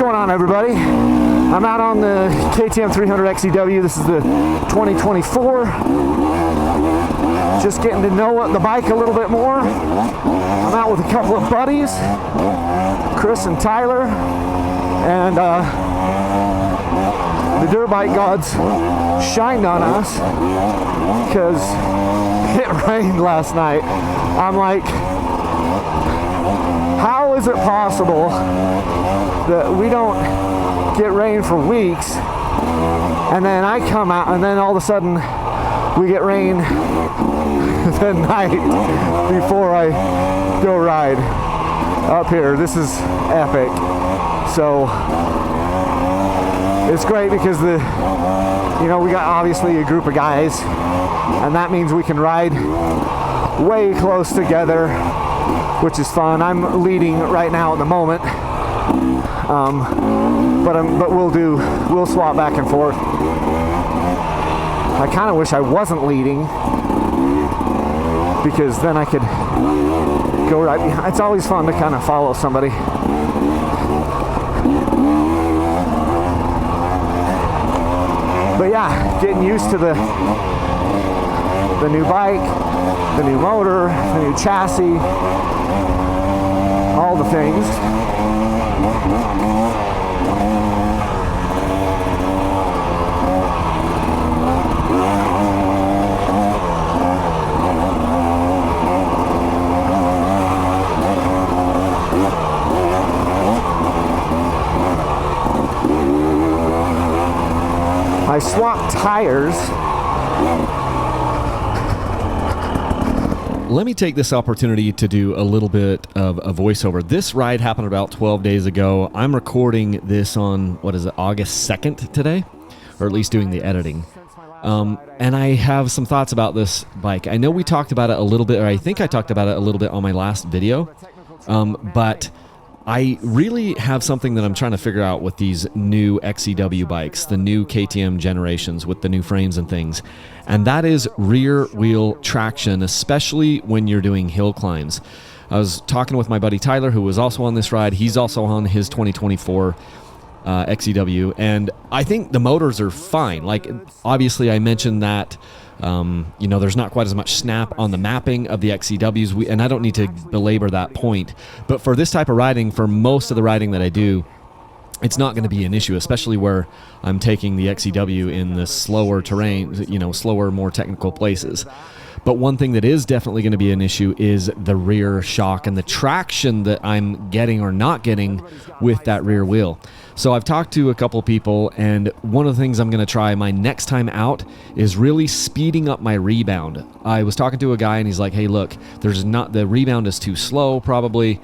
going on, everybody? I'm out on the KTM 300 XCW. This is the 2024. Just getting to know the bike a little bit more. I'm out with a couple of buddies, Chris and Tyler, and the dirt bike gods shined on us because it rained last night. I'm like, how is it possible that we don't get rain for weeks, and then I come out and then all of a sudden we get rain the night before I go ride up here? This is epic. So it's great because we got obviously a group of guys, and that means we can ride way close together, which is fun. I'm leading right now at the moment, but we'll swap back and forth. I kind of wish I wasn't leading, because then I could go right behind. It's always fun to kind of follow somebody. But yeah, getting used to the new bike, the new motor, the new chassis, all the things. I swapped tires. Let me take this opportunity to do a little bit of a voiceover. This ride happened about 12 days ago. I'm recording this on, August 2nd today, or at least doing the editing. And I have some thoughts about this bike. I know we talked about it a little bit, or I think I talked about it a little bit on my last video, but I really have something that I'm trying to figure out with these new XCW bikes, the new KTM generations with the new frames and things, and that is rear wheel traction, especially when you're doing hill climbs. I was talking with my buddy Tyler, who was also on this ride. He's also on his 2024 XCW, and I think the motors are fine. Like, obviously I mentioned that there's not quite as much snap on the mapping of the XCWs, and I don't need to belabor that point. But for this type of riding, for most of the riding that I do, it's not going to be an issue, especially where I'm taking the XCW in the slower terrain, slower, more technical places. But one thing that is definitely going to be an issue is the rear shock and the traction that I'm getting or not getting with that rear wheel. So I've talked to a couple people, and one of the things I'm going to try my next time out is really speeding up my rebound. I was talking to a guy, and he's like, hey, look, the rebound is too slow probably,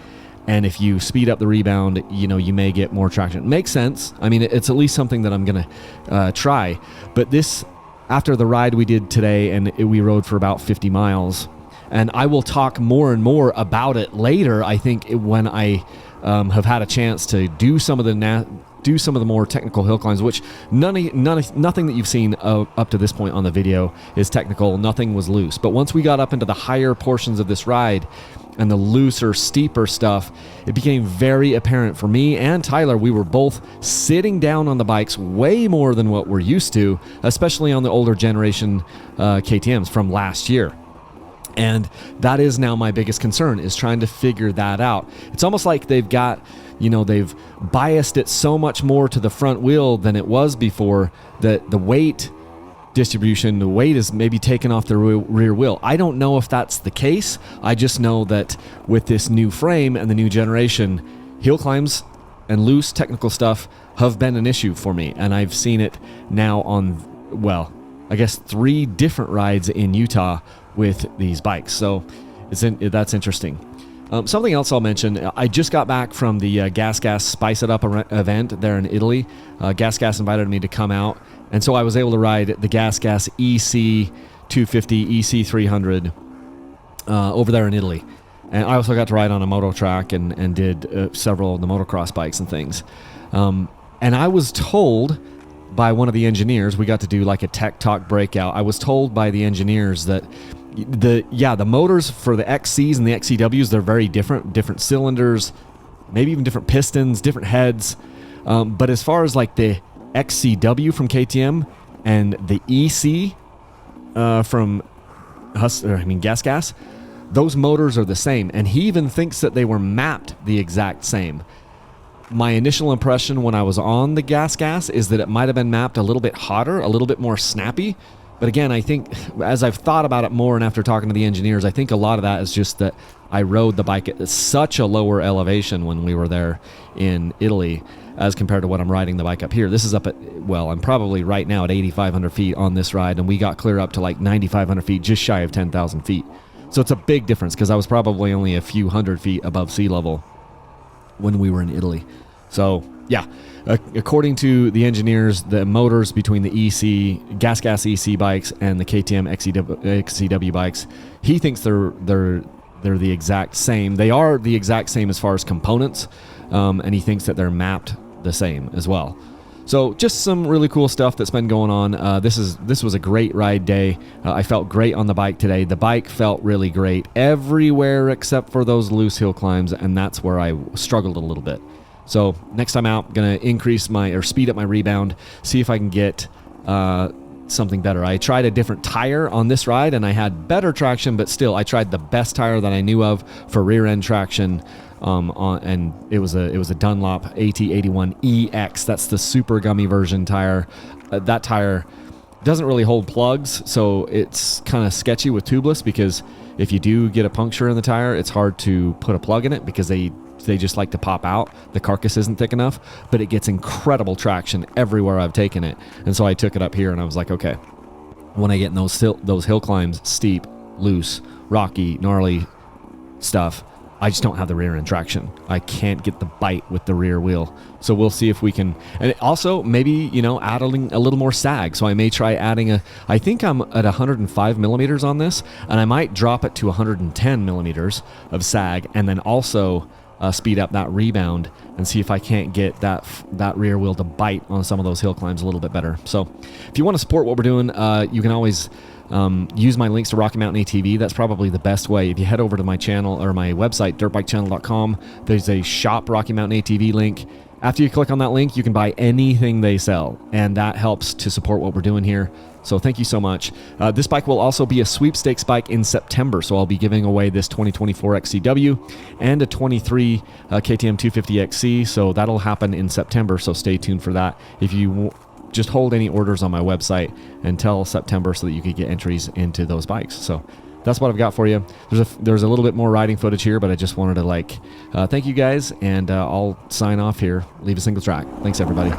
and if you speed up the rebound, you may get more traction. It makes sense. I mean, it's at least something that I'm going to try. But this, after the ride we did today, and we rode for about 50 miles, and I will talk more and more about it later, I think, when I have had a chance to do some of the more technical hill climbs, which nothing that you've seen up to this point on the video is technical. Nothing was loose. But once we got up into the higher portions of this ride and the looser, steeper stuff, it became very apparent for me and Tyler. We were both sitting down on the bikes way more than what we're used to, especially on the older generation KTMs from last year. And that is now my biggest concern, is trying to figure that out. It's almost like they've biased it so much more to the front wheel than it was before, that the weight distribution, the weight is maybe taken off the rear wheel. I don't know if that's the case. I just know that with this new frame and the new generation, hill climbs and loose technical stuff have been an issue for me. And I've seen it now on, 3 different rides in Utah with these bikes. So that's interesting. Something else I'll mention, I just got back from the Gas Spice It Up event there in Italy. Gas invited me to come out, and so I was able to ride the Gas EC250, EC300 over there in Italy. And I also got to ride on a moto track and did several of the motocross bikes and things. And I was told by one of the engineers, we got to do like a tech talk breakout. I was told by the engineers that the motors for the XCs and the XCWs, they're very different cylinders, maybe even different pistons, different heads. But as far as like the XCW from KTM and the EC from Gas, those motors are the same. And he even thinks that they were mapped the exact same. My initial impression when I was on the Gas is that it might have been mapped a little bit hotter, a little bit more snappy. But again, I think as I've thought about it more and after talking to the engineers, I think a lot of that is just that I rode the bike at such a lower elevation when we were there in Italy as compared to what I'm riding the bike up here. This is up at, well, I'm probably right now at 8,500 feet on this ride, and we got clear up to like 9,500 feet, just shy of 10,000 feet. So it's a big difference because I was probably only a few hundred feet above sea level when we were in Italy. So yeah, according to the engineers, the motors between the EC, Gas EC bikes and the KTM XCW bikes, he thinks they're the exact same. They are the exact same as far as components, and he thinks that they're mapped the same as well. So just some really cool stuff that's been going on. This was a great ride day. I felt great on the bike today. The bike felt really great everywhere except for those loose hill climbs, and that's where I struggled a little bit. So next time out, gonna speed up my rebound, see if I can get something better. I tried a different tire on this ride and I had better traction, but still I tried the best tire that I knew of for rear end traction. And it was a Dunlop AT81EX. That's the super gummy version tire. That tire doesn't really hold plugs, so it's kind of sketchy with tubeless, because if you do get a puncture in the tire, it's hard to put a plug in it because they just like to pop out. The carcass isn't thick enough, but it gets incredible traction everywhere I've taken it. And so I took it up here and I was like, okay, when I get in those hill climbs, steep, loose, rocky, gnarly stuff, I just don't have the rear end traction. I can't get the bite with the rear wheel. So we'll see if we can, and also maybe, adding a little more sag. So I may try adding I think I'm at 105 millimeters on this, and I might drop it to 110 millimeters of sag, and then also speed up that rebound and see if I can't get that rear wheel to bite on some of those hill climbs a little bit better. So if you want to support what we're doing, you can always use my links to Rocky Mountain ATV. That's probably the best way. If you head over to my channel or my website, dirtbikechannel.com, there's a shop Rocky Mountain ATV link. After you click on that link, you can buy anything they sell, and that helps to support what we're doing here. So thank you so much. This bike will also be a sweepstakes bike in September, so I'll be giving away this 2024 XCW and a 23 KTM 250XC, so that'll happen in September, so stay tuned for that. If you just hold any orders on my website until September so that you could get entries into those bikes. So that's what I've got for you. There's a little bit more riding footage here, but I just wanted to thank you guys, and I'll sign off here. Leave a single track. Thanks, everybody.